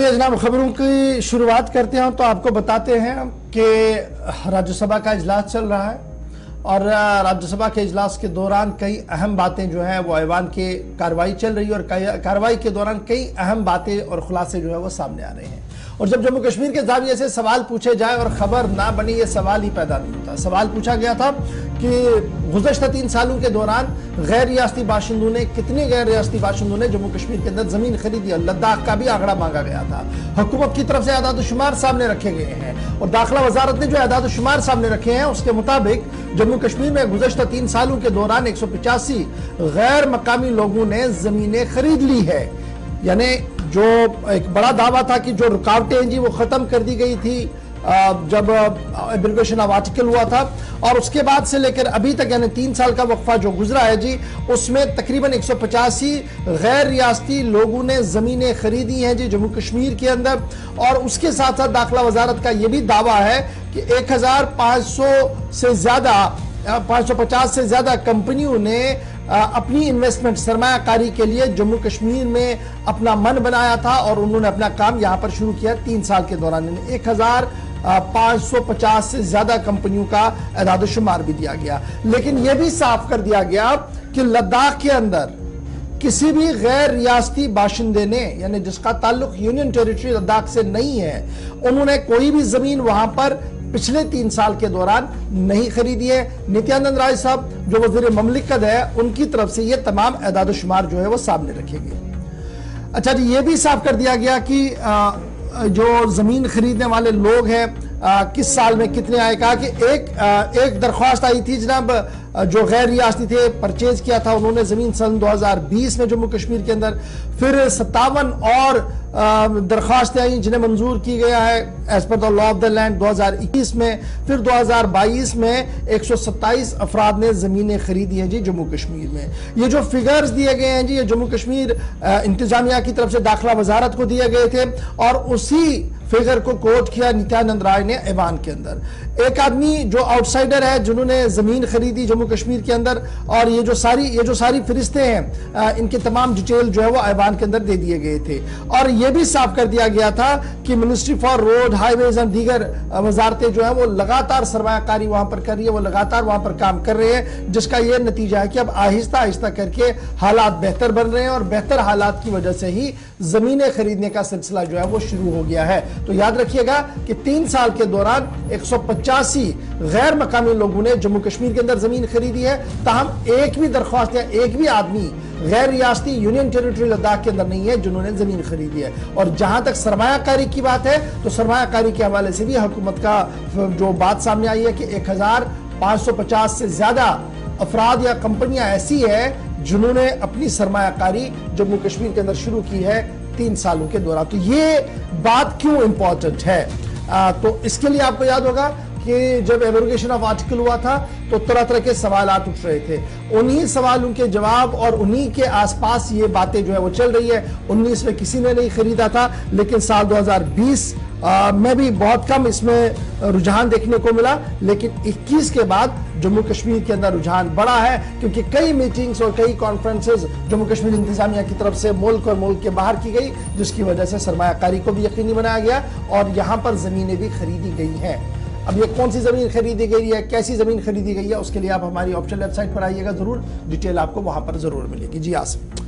चलिए जनाब, खबरों की शुरुआत करते हैं तो आपको बताते हैं कि राज्यसभा का इजलास चल रहा है और राज्यसभा के इजलास के दौरान कई अहम बातें जो हैं वो ऐवान की कार्रवाई चल रही है और कार्रवाई के दौरान कई अहम बातें और खुलासे जो है वो सामने आ रहे हैं। और जब जम्मू कश्मीर के जाविये से सवाल पूछे जाए और खबर ना बनी, ये सवाल ही पैदा नहीं होता। सवाल पूछा गया था कि गुज़श्ता 3 सालों के दौरान गैर रियासती बाशिंदों ने, कितने गैर रियासती बाशिंदों ने जम्मू कश्मीर के अंदर ज़मीन खरीदी है। लद्दाख का भी आंकड़ा मांगा गया था। हुकूमत की तरफ से आदाद शुमार सामने रखे गए हैं और दाखिला वजारत ने जो आदाद शुमार सामने रखे हैं उसके मुताबिक जम्मू कश्मीर में गुज़श्ता 3 सालों के दौरान 185 गैर मकामी लोगों ने ज़मीनें खरीद ली है। यानी जो एक बड़ा दावा था कि जो रुकावटें हैं जी वो ख़त्म कर दी गई थी जब एब्रोगेशन ऑफ आर्टिकल हुआ था, और उसके बाद से लेकर अभी तक यानी 3 साल का वक्फा जो गुजरा है जी, उसमें तकरीबन 185 गैर रियासती लोगों ने ज़मीनें खरीदी हैं जी जम्मू कश्मीर के अंदर। और उसके साथ साथ दाखिला वजारत का ये भी दावा है कि 550 से ज़्यादा कंपनियों ने अपनी इन्वेस्टमेंट सरमायाकारी के लिए जम्मू कश्मीर में अपना मन बनाया था और उन्होंने अपना काम यहाँ पर शुरू किया 3 साल के दौरान। 1550 से ज्यादा कंपनियों का एदाद शुमार भी दिया गया। लेकिन यह भी साफ कर दिया गया कि लद्दाख के अंदर किसी भी गैर रियासती बाशिंदे ने, यानी जिसका ताल्लुक यूनियन टेरिटरी लद्दाख से नहीं है, उन्होंने कोई भी जमीन वहां पर पिछले 3 साल के दौरान नहीं खरीदी है। नित्यानंद राय साहब जो वज़ीर ममलिकत है, उनकी तरफ से ये तमाम एदाद शुमार जो है वो सामने रखेंगे। अच्छा जी, ये भी साफ कर दिया गया कि जो जमीन खरीदने वाले लोग हैं किस साल में कितने आए। कहा कि एक दरख्वास्त आई थी जनाब, जो गैर रियासती थे, परचेज किया था उन्होंने जमीन सन 2020 में जम्मू कश्मीर के अंदर। फिर 57 और दरख्वास्तें आई जिन्हें मंजूर की गया है as per the law of the land 2021 में। फिर 2022 में 127 अफराद ने जमीनें खरीदी हैं जी जम्मू कश्मीर में। ये जो फिगर्स दिए गए हैं जी, ये जम्मू कश्मीर इंतजामिया की तरफ से दाखिला वजारत को दिए गए थे और उसी फिगर को कोट किया नित्यानंद राय ने ऐवान के अंदर। एक आदमी जो आउटसाइडर है जिन्होंने जमीन खरीदी जम्मू कश्मीर के अंदर, और ये जो सारी फरिश्ते हैं इनके तमाम डिटेल जो है वो ऐवान के अंदर दे दिए गए थे। और ये भी साफ कर दिया गया था कि मिनिस्ट्री फॉर रोड हाईवेज और दीगर वजारतें जो है वो लगातार सरमायाकारी वहां पर कर रही है, वो लगातार वहां पर काम कर रहे हैं, जिसका ये नतीजा है कि अब आहिस्ता आहिस्ता करके हालात बेहतर बन रहे हैं और बेहतर हालात की वजह से ही जमीनें खरीदने का सिलसिला जो है वो शुरू हो गया है। तो याद रखिएगा कि 3 साल के दौरान 185 गैर मकामी लोगों ने जम्मू कश्मीर के अंदर जमीन खरीदी है। ताहम एक भी दरख्वास्त या एक भी आदमी गैर रियासती यूनियन टेरिटरी लद्दाख के अंदर नहीं है जिन्होंने जमीन खरीदी है। और जहां तक सरमायाकारी की बात है तो सरमायाकारी के हवाले से भी हुकूमत का जो बात सामने आई है कि 1550 से ज्यादा अफराद या कंपनियां ऐसी है जिन्होंने अपनी सरमायाकारी जम्मू कश्मीर के अंदर शुरू की है 3 सालों के दौरान। तो ये बात क्यों इंपॉर्टेंट है? तो इसके लिए आपको याद होगा कि जब एब्रोगेशन ऑफ आर्टिकल हुआ था तो तरह तरह के सवालात उठ रहे थे। उन्हीं सवालों के जवाब और उन्हीं के आसपास ये बातें जो है वो चल रही है। 19 में किसी ने नहीं खरीदा था, लेकिन साल 2020 में भी बहुत कम इसमें रुझान देखने को मिला, लेकिन 21 के बाद जम्मू कश्मीर के अंदर रुझान बढ़ा है क्योंकि कई मीटिंग्स और कई कॉन्फ्रेंसेस जम्मू कश्मीर इंतजामिया की तरफ से मुल्क और मुल्क के बाहर की गई, जिसकी वजह से सरमायाकारी को भी यकीनी बनाया गया और यहाँ पर जमीनें भी खरीदी गई हैं। अब ये कौन सी जमीन खरीदी गई है, कैसी जमीन खरीदी गई है, उसके लिए आप हमारी ऑफिशियल वेबसाइट पर आइएगा, जरूर डिटेल आपको वहां पर जरूर मिलेगी। जी आसिफ।